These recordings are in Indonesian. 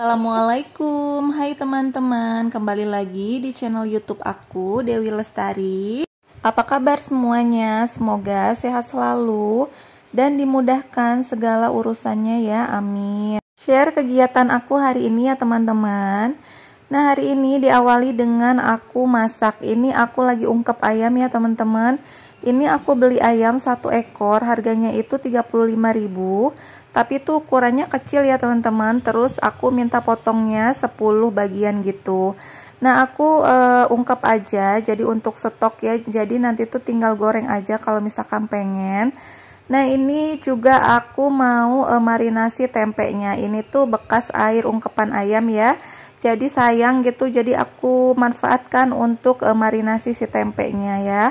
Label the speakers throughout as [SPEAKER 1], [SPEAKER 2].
[SPEAKER 1] Assalamualaikum, hai teman-teman, kembali lagi di channel YouTube aku, Dewi Lestari. Apa kabar semuanya? Semoga sehat selalu dan dimudahkan segala urusannya ya, amin. Share kegiatan aku hari ini ya teman-teman. Nah, hari ini diawali dengan aku masak. Ini aku lagi ungkep ayam ya teman-teman. Ini aku beli ayam 1 ekor, harganya itu 35.000. Tapi itu ukurannya kecil ya teman-teman. Terus aku minta potongnya 10 bagian gitu. Nah, aku ungkep aja jadi untuk stok ya. Jadi nanti tuh tinggal goreng aja kalau misalkan pengen. Nah, ini juga aku mau marinasi tempenya. Ini tuh bekas air ungkepan ayam ya. Jadi sayang gitu. Jadi aku manfaatkan untuk marinasi si tempenya ya.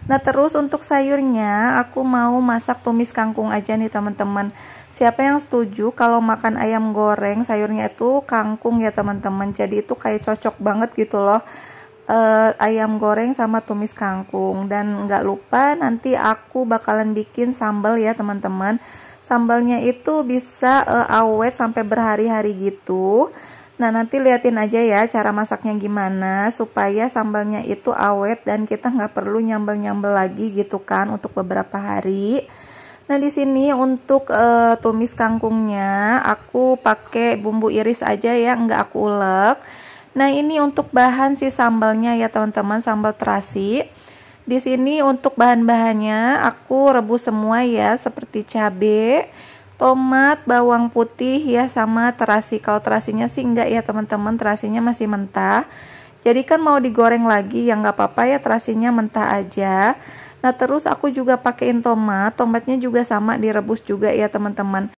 [SPEAKER 1] Nah, terus untuk sayurnya aku mau masak tumis kangkung aja nih teman-teman. Siapa yang setuju kalau makan ayam goreng sayurnya itu kangkung ya teman-teman. Jadi itu kayak cocok banget gitu loh, ayam goreng sama tumis kangkung. Dan nggak lupa nanti aku bakalan bikin sambal ya teman-teman. Sambalnya itu bisa awet sampai berhari-hari gitu. Nah, nanti liatin aja ya cara masaknya gimana supaya sambalnya itu awet dan kita nggak perlu nyambel-nyambel lagi gitu kan untuk beberapa hari. Nah, di sini untuk tumis kangkungnya aku pakai bumbu iris aja ya, nggak aku ulek. Nah, ini untuk bahan si sambalnya ya teman-teman, sambal terasi. Di sini untuk bahan-bahannya aku rebus semua ya, seperti cabai, tomat, bawang putih ya, sama terasi. Kalau terasinya sih enggak ya teman-teman, terasinya masih mentah. Jadi kan mau digoreng lagi ya nggak apa-apa ya, terasinya mentah aja. Nah, terus aku juga pakein tomatnya juga sama direbus juga ya teman-teman.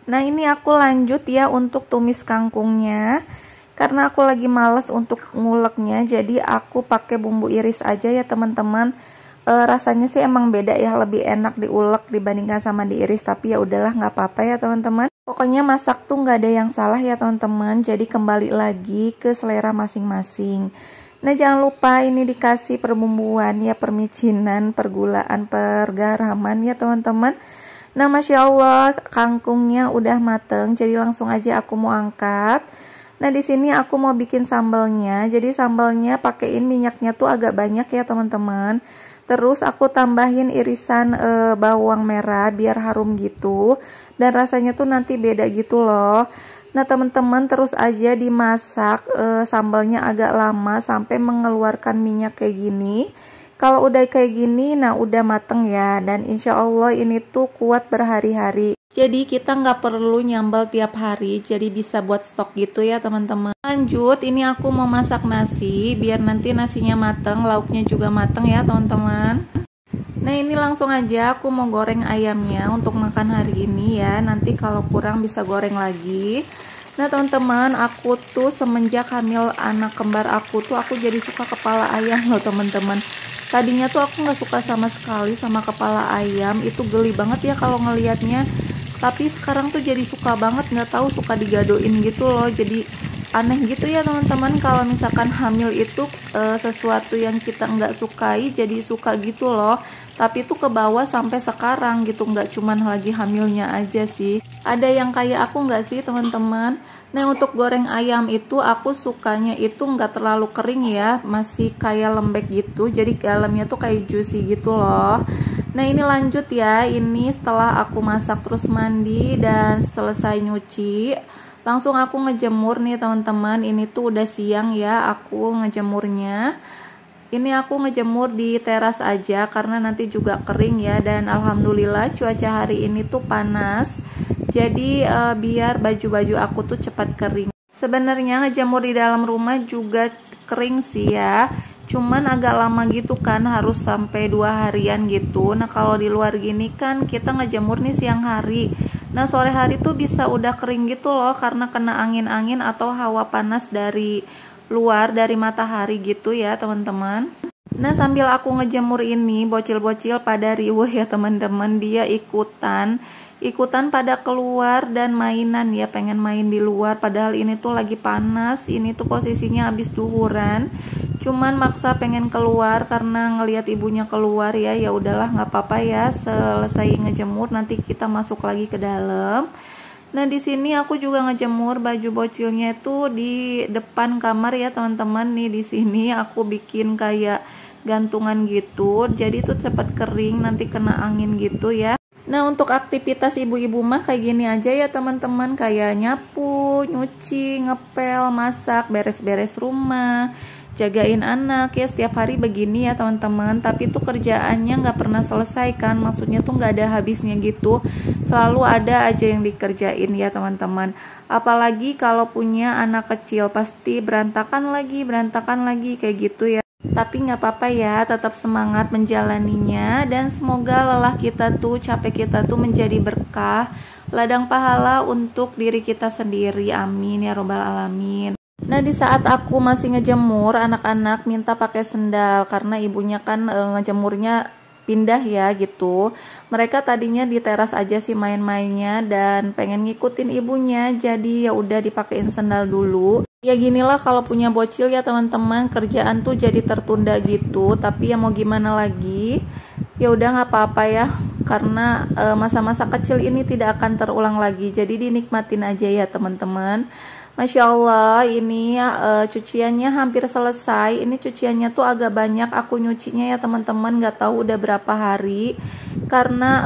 [SPEAKER 1] Nah, ini aku lanjut ya untuk tumis kangkungnya. Karena aku lagi males untuk nguleknya, jadi aku pakai bumbu iris aja ya teman-teman. Rasanya sih emang beda ya, lebih enak diulek dibandingkan sama diiris. Tapi ya udahlah, nggak apa-apa ya teman-teman. Pokoknya masak tuh nggak ada yang salah ya teman-teman. Jadi kembali lagi ke selera masing-masing. Nah, jangan lupa ini dikasih perbumbuan ya, permicinan, pergulaan, pergaraman ya teman-teman. Nah, Masya Allah kangkungnya udah mateng, jadi langsung aja aku mau angkat. Nah, di sini aku mau bikin sambalnya. Jadi sambalnya pakein minyaknya tuh agak banyak ya teman-teman. Terus aku tambahin irisan bawang merah biar harum gitu. Dan rasanya tuh nanti beda gitu loh. Nah, teman-teman terus aja dimasak sambalnya agak lama sampai mengeluarkan minyak kayak gini. Kalau udah kayak gini, nah udah mateng ya. Dan insya Allah ini tuh kuat berhari-hari. Jadi kita nggak perlu nyambal tiap hari, jadi bisa buat stok gitu ya teman-teman. Lanjut, ini aku mau masak nasi, biar nanti nasinya mateng, lauknya juga mateng ya teman-teman. Nah, ini langsung aja aku mau goreng ayamnya untuk makan hari ini ya. Nanti kalau kurang bisa goreng lagi. Nah teman-teman, aku tuh semenjak hamil anak kembar aku tuh aku jadi suka kepala ayam loh teman-teman. Tadinya tuh aku nggak suka sama sekali sama kepala ayam, itu geli banget ya kalau ngelihatnya. Tapi sekarang tuh jadi suka banget, nggak tahu suka digadoin gitu loh. Jadi aneh gitu ya teman-teman, kalau misalkan hamil itu sesuatu yang kita nggak sukai jadi suka gitu loh. Tapi itu ke bawah sampai sekarang gitu, nggak cuman lagi hamilnya aja sih. Ada yang kayak aku nggak sih teman-teman? Nah, untuk goreng ayam itu aku sukanya itu nggak terlalu kering ya, masih kayak lembek gitu, jadi dalamnya tuh kayak juicy gitu loh. Nah, ini lanjut ya, ini setelah aku masak terus mandi dan selesai nyuci, langsung aku ngejemur nih teman-teman. Ini tuh udah siang ya aku ngejemurnya. Ini aku ngejemur di teras aja karena nanti juga kering ya. Dan alhamdulillah cuaca hari ini tuh panas. Jadi biar baju-baju aku tuh cepat kering. Sebenarnya ngejemur di dalam rumah juga kering sih ya. Cuman agak lama gitu kan, harus sampai 2 harian gitu. Nah, kalau di luar gini kan kita ngejemur nih siang hari. Nah, sore hari tuh bisa udah kering gitu loh karena kena angin-angin atau hawa panas dari luar, dari matahari gitu ya teman-teman. Nah, sambil aku ngejemur ini bocil-bocil pada riuh ya teman-teman. Dia ikutan pada keluar dan mainan ya, pengen main di luar padahal ini tuh lagi panas. Ini tuh posisinya habis duhuran. cuman maksa pengen keluar karena ngelihat ibunya keluar ya. Ya udahlah, nggak apa-apa ya, selesai ngejemur nanti kita masuk lagi ke dalam. Nah di sini aku juga ngejemur baju bocilnya itu di depan kamar ya teman-teman. Nih di sini aku bikin kayak gantungan gitu, jadi itu cepat kering, nanti kena angin gitu ya. Nah untuk aktivitas ibu-ibu mah kayak gini aja ya teman-teman, kayak nyapu, nyuci, ngepel, masak, beres-beres rumah, jagain anak ya, setiap hari begini ya teman-teman. Tapi tuh kerjaannya nggak pernah selesai kan, maksudnya tuh nggak ada habisnya gitu, selalu ada aja yang dikerjain ya teman-teman. Apalagi kalau punya anak kecil, pasti berantakan lagi kayak gitu ya. Tapi nggak apa-apa ya, tetap semangat menjalaninya, dan semoga lelah kita tuh, capek kita tuh menjadi berkah, ladang pahala untuk diri kita sendiri. Amin ya robbal alamin. Nah di saat aku masih ngejemur, anak-anak minta pakai sendal karena ibunya kan ngejemurnya pindah ya gitu. Mereka tadinya di teras aja sih main-mainnya dan pengen ngikutin ibunya, jadi ya udah dipakein sendal dulu. Ya ginilah kalau punya bocil ya teman-teman, kerjaan tuh jadi tertunda gitu. Tapi ya mau gimana lagi, ya udah nggak apa-apa ya, karena masa-masa kecil ini tidak akan terulang lagi, jadi dinikmatin aja ya teman-teman. Masya Allah, ini cuciannya hampir selesai. Ini cuciannya tuh agak banyak aku nyucinya ya teman-teman, nggak tahu udah berapa hari karena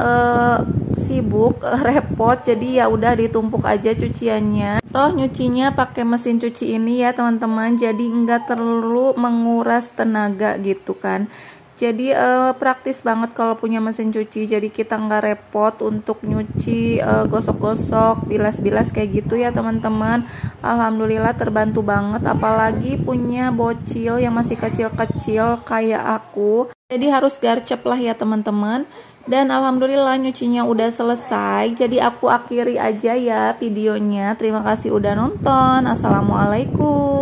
[SPEAKER 1] sibuk, repot, jadi ya udah ditumpuk aja cuciannya. Toh nyucinya pakai mesin cuci ini ya teman-teman, jadi nggak terlalu menguras tenaga gitu kan. Jadi praktis banget kalau punya mesin cuci, jadi kita nggak repot untuk nyuci, gosok-gosok, bilas-bilas kayak gitu ya teman-teman. Alhamdulillah terbantu banget, apalagi punya bocil yang masih kecil-kecil kayak aku. Jadi harus garcep lah ya teman-teman. Dan alhamdulillah nyucinya udah selesai, jadi aku akhiri aja ya videonya. Terima kasih udah nonton. Assalamualaikum.